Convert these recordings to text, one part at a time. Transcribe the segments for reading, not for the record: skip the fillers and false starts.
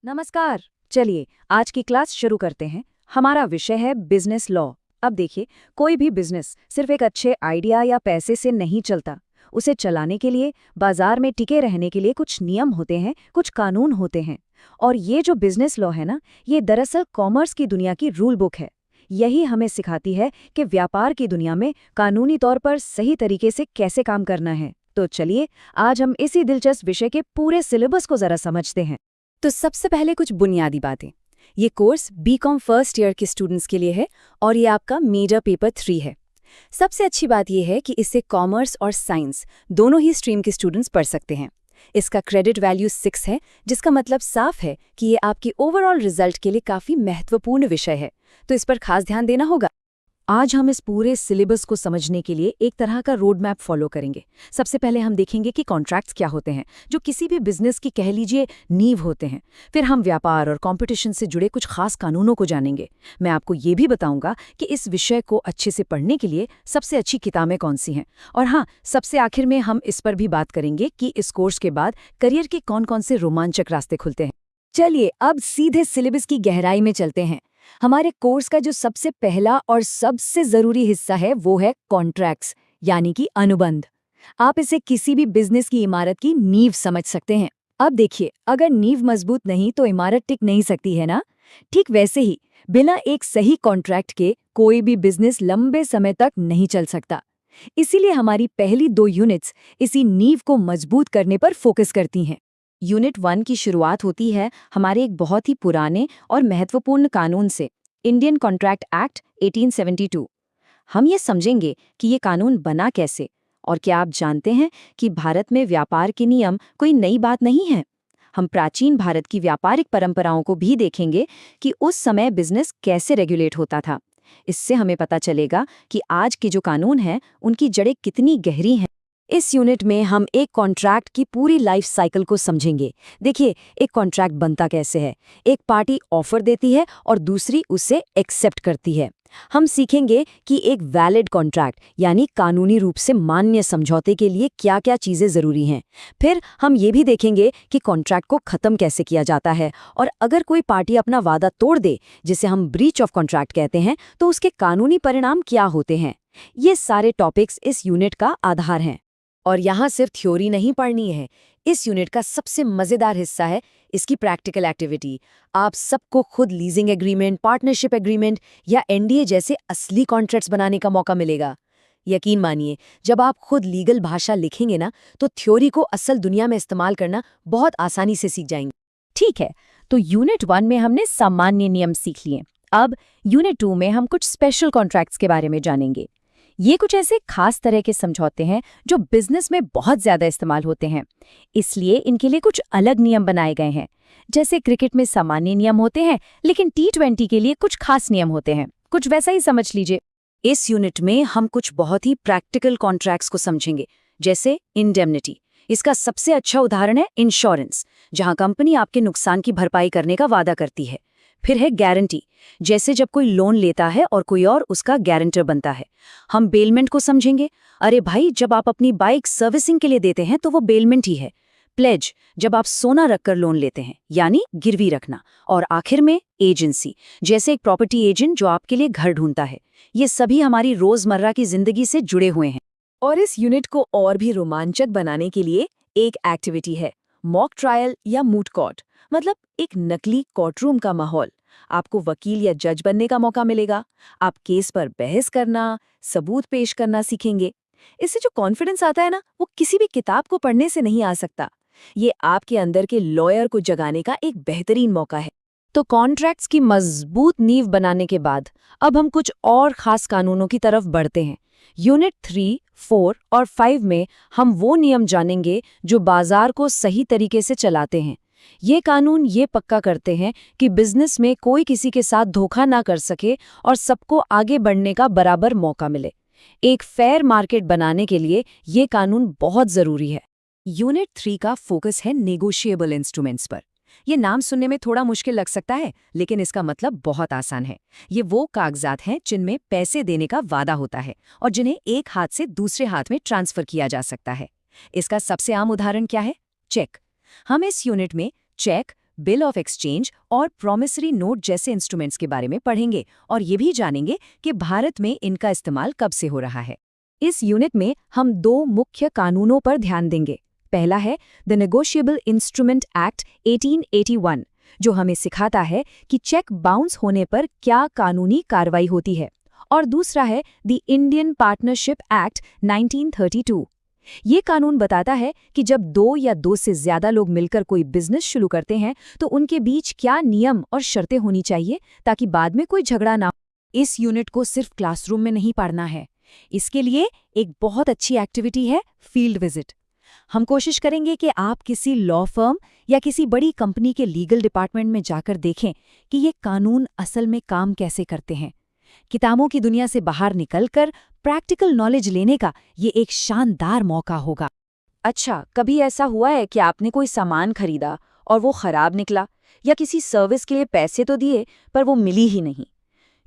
नमस्कार। चलिए आज की क्लास शुरू करते हैं। हमारा विषय है बिजनेस लॉ। अब देखिए, कोई भी बिजनेस सिर्फ एक अच्छे आइडिया या पैसे से नहीं चलता। उसे चलाने के लिए, बाजार में टिके रहने के लिए कुछ नियम होते हैं, कुछ कानून होते हैं। और ये जो बिजनेस लॉ है ना, ये दरअसल कॉमर्स की दुनिया की रूल बुक है। यही हमें सिखाती है कि व्यापार की दुनिया में कानूनी तौर पर सही तरीके से कैसे काम करना है। तो चलिए आज हम इसी दिलचस्प विषय के पूरे सिलेबस को जरा समझते हैं। तो सबसे पहले कुछ बुनियादी बातें। ये कोर्स बीकॉम फर्स्ट ईयर के स्टूडेंट्स के लिए है और ये आपका मेजर पेपर 3 है। सबसे अच्छी बात यह है कि इससे कॉमर्स और साइंस दोनों ही स्ट्रीम के स्टूडेंट्स पढ़ सकते हैं। इसका क्रेडिट वैल्यू 6 है, जिसका मतलब साफ है कि ये आपकी ओवरऑल रिजल्ट के लिए काफ़ी महत्वपूर्ण विषय है, तो इस पर खास ध्यान देना होगा। आज हम इस पूरे सिलेबस को समझने के लिए एक तरह का रोड मैप फॉलो करेंगे। सबसे पहले हम देखेंगे कि कॉन्ट्रैक्ट्स क्या होते हैं, जो किसी भी बिजनेस की कह लीजिए नींव होते हैं। फिर हम व्यापार और कंपटीशन से जुड़े कुछ खास कानूनों को जानेंगे। मैं आपको ये भी बताऊंगा कि इस विषय को अच्छे से पढ़ने के लिए सबसे अच्छी किताबें कौन सी हैं। और हाँ, सबसे आखिर में हम इस पर भी बात करेंगे कि इस कोर्स के बाद करियर के कौन-कौन से रोमांचक रास्ते खुलते हैं। चलिए अब सीधे सिलेबस की गहराई में चलते हैं। हमारे कोर्स का जो सबसे पहला और सबसे जरूरी हिस्सा है वो है कॉन्ट्रैक्ट्स, यानी कि अनुबंध। आप इसे किसी भी बिजनेस की इमारत की नींव समझ सकते हैं। अब देखिए, अगर नींव मजबूत नहीं तो इमारत टिक नहीं सकती है ना। ठीक वैसे ही बिना एक सही कॉन्ट्रैक्ट के कोई भी बिजनेस लंबे समय तक नहीं चल सकता। इसीलिए हमारी पहली 2 यूनिट्स इसी नींव को मजबूत करने पर फोकस करती हैं। यूनिट 1 की शुरुआत होती है हमारे एक बहुत ही पुराने और महत्वपूर्ण कानून से, इंडियन कॉन्ट्रैक्ट एक्ट 1872। हम ये समझेंगे कि ये कानून बना कैसे, और क्या आप जानते हैं कि भारत में व्यापार के नियम कोई नई बात नहीं है। हम प्राचीन भारत की व्यापारिक परंपराओं को भी देखेंगे कि उस समय बिजनेस कैसे रेगुलेट होता था। इससे हमें पता चलेगा कि आज के जो कानून हैं उनकी जड़ें कितनी गहरी हैं। इस यूनिट में हम एक कॉन्ट्रैक्ट की पूरी लाइफ साइकिल को समझेंगे। देखिए, एक कॉन्ट्रैक्ट बनता कैसे है। एक पार्टी ऑफर देती है और दूसरी उसे एक्सेप्ट करती है। हम सीखेंगे कि एक वैलिड कॉन्ट्रैक्ट यानी कानूनी रूप से मान्य समझौते के लिए क्या-क्या चीजें जरूरी हैं। फिर हम ये भी देखेंगे कि कॉन्ट्रैक्ट को खत्म कैसे किया जाता है, और अगर कोई पार्टी अपना वादा तोड़ दे, जिसे हम ब्रीच ऑफ कॉन्ट्रैक्ट कहते हैं, तो उसके कानूनी परिणाम क्या होते हैं। ये सारे टॉपिक्स इस यूनिट का आधार हैं। और यहाँ सिर्फ थ्योरी नहीं पढ़नी है। इस यूनिट का सबसे मज़ेदार हिस्सा है इसकी प्रैक्टिकल एक्टिविटी। आप सबको खुद लीजिंग एग्रीमेंट, पार्टनरशिप एग्रीमेंट या एनडीए जैसे असली कॉन्ट्रैक्ट्स बनाने का मौका मिलेगा। यकीन मानिए, जब आप खुद लीगल भाषा लिखेंगे ना, तो थ्योरी को असल दुनिया में इस्तेमाल करना बहुत आसानी से सीख जाएंगे। ठीक है, तो यूनिट 1 में हमने सामान्य नियम सीख लिए। अब यूनिट 2 में हम कुछ स्पेशल कॉन्ट्रैक्ट्स के बारे में जानेंगे। ये कुछ ऐसे खास तरह के समझौते हैं जो बिजनेस में बहुत ज्यादा इस्तेमाल होते हैं, इसलिए इनके लिए कुछ अलग नियम बनाए गए हैं। जैसे क्रिकेट में सामान्य नियम होते हैं, लेकिन T20 के लिए कुछ खास नियम होते हैं। कुछ वैसा ही समझ लीजिए। इस यूनिट में हम कुछ बहुत ही प्रैक्टिकल कॉन्ट्रैक्ट्स को समझेंगे, जैसे इंडेमनिटी। इसका सबसे अच्छा उदाहरण है इंश्योरेंस, जहां कंपनी आपके नुकसान की भरपाई करने का वादा करती है। फिर है गारंटी, जैसे जब कोई लोन लेता है और कोई और उसका गारंटर बनता है। हम बेलमेंट को समझेंगे। अरे भाई, जब आप अपनी बाइक सर्विसिंग के लिए देते हैं तो वो बेलमेंट ही है। प्लेज, जब आप सोना रखकर लोन लेते हैं, यानी गिरवी रखना। और आखिर में एजेंसी, जैसे एक प्रॉपर्टी एजेंट जो आपके लिए घर ढूंढता है। ये सभी हमारी रोजमर्रा की जिंदगी से जुड़े हुए हैं। और इस यूनिट को और भी रोमांचक बनाने के लिए एक एक्टिविटी है, मॉक ट्रायल या मूट कोर्ट, मतलब एक नकली कोर्टरूम का माहौल। आपको वकील या जज बनने का मौका मिलेगा। आप केस पर बहस करना, सबूत पेश करना सीखेंगे। इससे जो कॉन्फिडेंस आता है ना, वो किसी भी किताब को पढ़ने से नहीं आ सकता। ये आपके अंदर के लॉयर को जगाने का एक बेहतरीन मौका है। तो कॉन्ट्रैक्ट्स की मजबूत नींव बनाने के बाद अब हम कुछ और खास कानूनों की तरफ बढ़ते हैं। यूनिट 3, 4 और 5 में हम वो नियम जानेंगे जो बाजार को सही तरीके से चलाते हैं। ये कानून ये पक्का करते हैं कि बिजनेस में कोई किसी के साथ धोखा ना कर सके और सबको आगे बढ़ने का बराबर मौका मिले। एक फेयर मार्केट बनाने के लिए ये कानून बहुत जरूरी है। यूनिट 3 का फोकस है नेगोशिएबल इंस्ट्रूमेंट्स पर। ये नाम सुनने में थोड़ा मुश्किल लग सकता है, लेकिन इसका मतलब बहुत आसान है। ये वो कागजात हैं जिनमें पैसे देने का वादा होता है और जिन्हें एक हाथ से दूसरे हाथ में ट्रांसफर किया जा सकता है। इसका सबसे आम उदाहरण क्या है? चेक। हम इस यूनिट में चेक, बिल ऑफ एक्सचेंज और प्रॉमिसरी नोट जैसे इंस्ट्रूमेंट्स के बारे में पढ़ेंगे और ये भी जानेंगे कि भारत में इनका इस्तेमाल कब से हो रहा है। इस यूनिट में हम 2 मुख्य कानूनों पर ध्यान देंगे। पहला है द नेगोशिएबल इंस्ट्रूमेंट एक्ट 1881, जो हमें सिखाता है कि चेक बाउंस होने पर क्या कानूनी कार्रवाई होती है, और दूसरा है द इंडियन पार्टनरशिप एक्ट 1932। ये कानून बताता है कि जब 2 या 2 से ज्यादा लोग मिलकर कोई बिजनेस शुरू करते हैं तो उनके बीच क्या नियम और शर्तें होनी चाहिए ताकि बाद में कोई झगड़ा ना हो। इस यूनिट को सिर्फ क्लासरूम में नहीं पढ़ना है, इसके लिए एक बहुत अच्छी एक्टिविटी है फील्ड विजिट। हम कोशिश करेंगे कि आप किसी लॉ फर्म या किसी बड़ी कंपनी के लीगल डिपार्टमेंट में जाकर देखें कि ये कानून असल में काम कैसे करते हैं। किताबों की दुनिया से बाहर निकलकर प्रैक्टिकल नॉलेज लेने का ये एक शानदार मौका होगा। अच्छा, कभी ऐसा हुआ है कि आपने कोई सामान खरीदा और वो खराब निकला, या किसी सर्विस के लिए पैसे तो दिए पर वो मिली ही नहीं?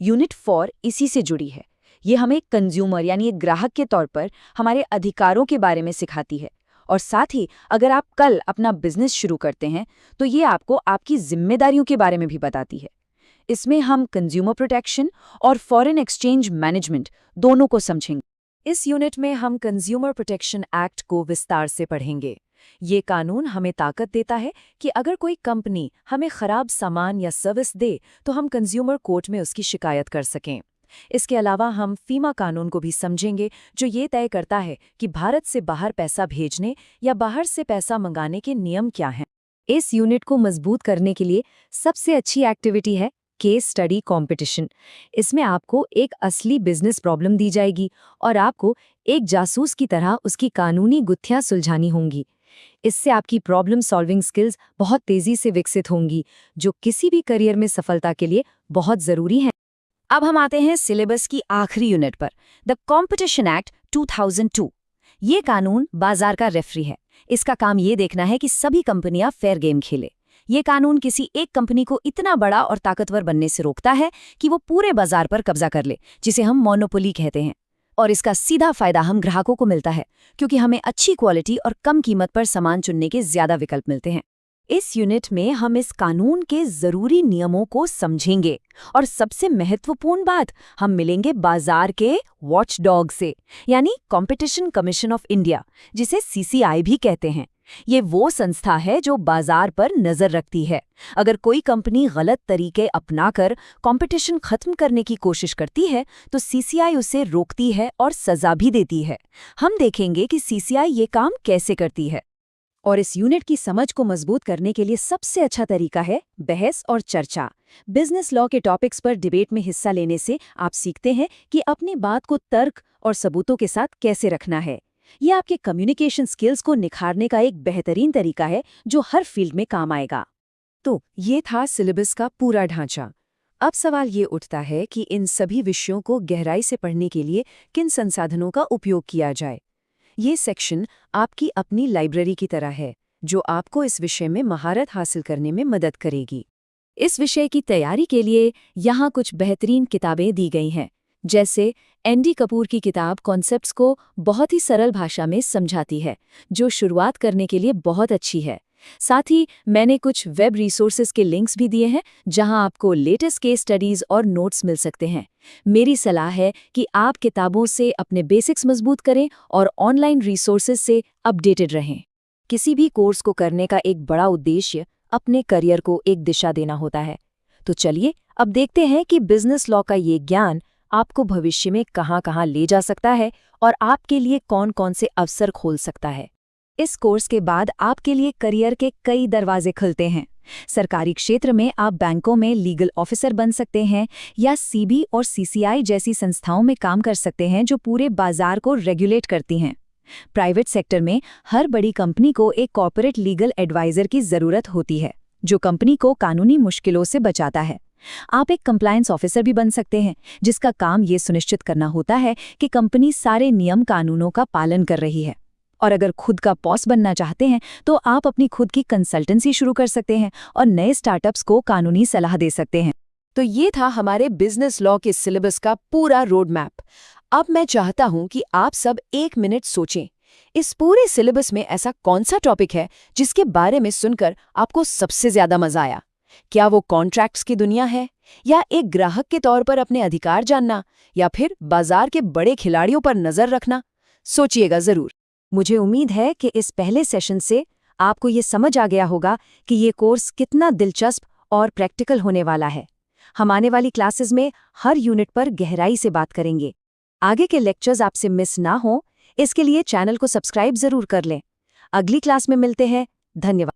यूनिट 4 इसी से जुड़ी है। ये हमें कंज्यूमर यानी एक ग्राहक के तौर पर हमारे अधिकारों के बारे में सिखाती है, और साथ ही अगर आप कल अपना बिजनेस शुरू करते हैं तो ये आपको आपकी जिम्मेदारियों के बारे में भी बताती है। इसमें हम कंज्यूमर प्रोटेक्शन और फॉरेन एक्सचेंज मैनेजमेंट दोनों को समझेंगे। इस यूनिट में हम कंज्यूमर प्रोटेक्शन एक्ट को विस्तार से पढ़ेंगे। ये कानून हमें ताकत देता है कि अगर कोई कंपनी हमें खराब सामान या सर्विस दे तो हम कंज्यूमर कोर्ट में उसकी शिकायत कर सकें। इसके अलावा हम फीमा कानून को भी समझेंगे, जो ये तय करता है कि भारत से बाहर पैसा भेजने या बाहर से पैसा मंगाने के नियम क्या हैं। इस यूनिट को मजबूत करने के लिए सबसे अच्छी एक्टिविटी है केस स्टडी कंपटीशन। इसमें आपको एक असली बिजनेस प्रॉब्लम दी जाएगी और आपको एक जासूस की तरह उसकी कानूनी गुत्थियां सुलझानी होंगी। इससे आपकी प्रॉब्लम सॉल्विंग स्किल्स बहुत तेजी से विकसित होंगी, जो किसी भी करियर में सफलता के लिए बहुत जरूरी हैं। अब हम आते हैं सिलेबस की आखिरी यूनिट पर, द कॉम्पिटिशन एक्ट 2002। ये कानून बाजार का रेफरी है। इसका काम ये देखना है कि सभी कंपनियां फेयर गेम खेले। ये कानून किसी एक कंपनी को इतना बड़ा और ताकतवर बनने से रोकता है कि वो पूरे बाजार पर कब्जा कर ले, जिसे हम मोनोपोली कहते हैं। और इसका सीधा फायदा हम ग्राहकों को मिलता है, क्योंकि हमें अच्छी क्वालिटी और कम कीमत पर सामान चुनने के ज्यादा विकल्प मिलते हैं। इस यूनिट में हम इस कानून के जरूरी नियमों को समझेंगे, और सबसे महत्वपूर्ण बात, हम मिलेंगे बाजार के वॉचडॉग से, यानी कॉम्पिटिशन कमीशन ऑफ इंडिया, जिसे CCI भी कहते हैं। ये वो संस्था है जो बाजार पर नजर रखती है। अगर कोई कंपनी गलत तरीके अपनाकर कंपटीशन खत्म करने की कोशिश करती है तो CCI उसे रोकती है और सजा भी देती है। हम देखेंगे कि CCI ये काम कैसे करती है। और इस यूनिट की समझ को मजबूत करने के लिए सबसे अच्छा तरीका है बहस और चर्चा। बिजनेस लॉ के टॉपिक्स पर डिबेट में हिस्सा लेने से आप सीखते हैं कि अपनी बात को तर्क और सबूतों के साथ कैसे रखना है। ये आपके कम्युनिकेशन स्किल्स को निखारने का एक बेहतरीन तरीका है, जो हर फील्ड में काम आएगा। तो ये था सिलेबस का पूरा ढांचा। अब सवाल ये उठता है कि इन सभी विषयों को गहराई से पढ़ने के लिए किन संसाधनों का उपयोग किया जाए। ये सेक्शन आपकी अपनी लाइब्रेरी की तरह है, जो आपको इस विषय में महारत हासिल करने में मदद करेगी। इस विषय की तैयारी के लिए यहाँ कुछ बेहतरीन किताबें दी गई हैं, जैसे एनडी कपूर की किताब कॉन्सेप्ट्स को बहुत ही सरल भाषा में समझाती है, जो शुरुआत करने के लिए बहुत अच्छी है। साथ ही मैंने कुछ वेब रिसोर्सेज के लिंक्स भी दिए हैं, जहां आपको लेटेस्ट केस स्टडीज और नोट्स मिल सकते हैं। मेरी सलाह है कि आप किताबों से अपने बेसिक्स मजबूत करें और ऑनलाइन रिसोर्सेज से अपडेटेड रहें। किसी भी कोर्स को करने का एक बड़ा उद्देश्य अपने करियर को एक दिशा देना होता है। तो चलिए अब देखते हैं कि बिजनेस लॉ का ये ज्ञान आपको भविष्य में कहां-कहां ले जा सकता है और आपके लिए कौन-कौन से अवसर खोल सकता है। इस कोर्स के बाद आपके लिए करियर के कई दरवाजे खुलते हैं। सरकारी क्षेत्र में आप बैंकों में लीगल ऑफिसर बन सकते हैं, या CB और CCI जैसी संस्थाओं में काम कर सकते हैं जो पूरे बाजार को रेगुलेट करती हैं। प्राइवेट सेक्टर में हर बड़ी कंपनी को एक कॉर्पोरेट लीगल एडवाइजर की जरूरत होती है, जो कंपनी को कानूनी मुश्किलों से बचाता है। आप एक कंप्लायंस ऑफिसर भी बन सकते हैं, जिसका काम ये सुनिश्चित करना होता है कि कंपनी सारे नियम कानूनों का पालन कर रही है। और अगर खुद का बॉस बनना चाहते हैं तो आप अपनी खुद की कंसल्टेंसी शुरू कर सकते हैं और नए स्टार्टअप्स को कानूनी सलाह दे सकते हैं। तो ये था हमारे बिजनेस लॉ के सिलेबस का पूरा रोड मैप। अब मैं चाहता हूं कि आप सब 1 मिनट सोचें इस पूरे सिलेबस में ऐसा कौन सा टॉपिक है जिसके बारे में सुनकर आपको सबसे ज्यादा मजा आया? क्या वो कॉन्ट्रैक्ट्स की दुनिया है, या एक ग्राहक के तौर पर अपने अधिकार जानना, या फिर बाजार के बड़े खिलाड़ियों पर नजर रखना? सोचिएगा जरूर। मुझे उम्मीद है कि इस पहले सेशन से आपको ये समझ आ गया होगा कि ये कोर्स कितना दिलचस्प और प्रैक्टिकल होने वाला है। हम आने वाली क्लासेस में हर यूनिट पर गहराई से बात करेंगे। आगे के लेक्चर्स आपसे मिस ना हो, इसके लिए चैनल को सब्सक्राइब जरूर कर लें। अगली क्लास में मिलते हैं। धन्यवाद।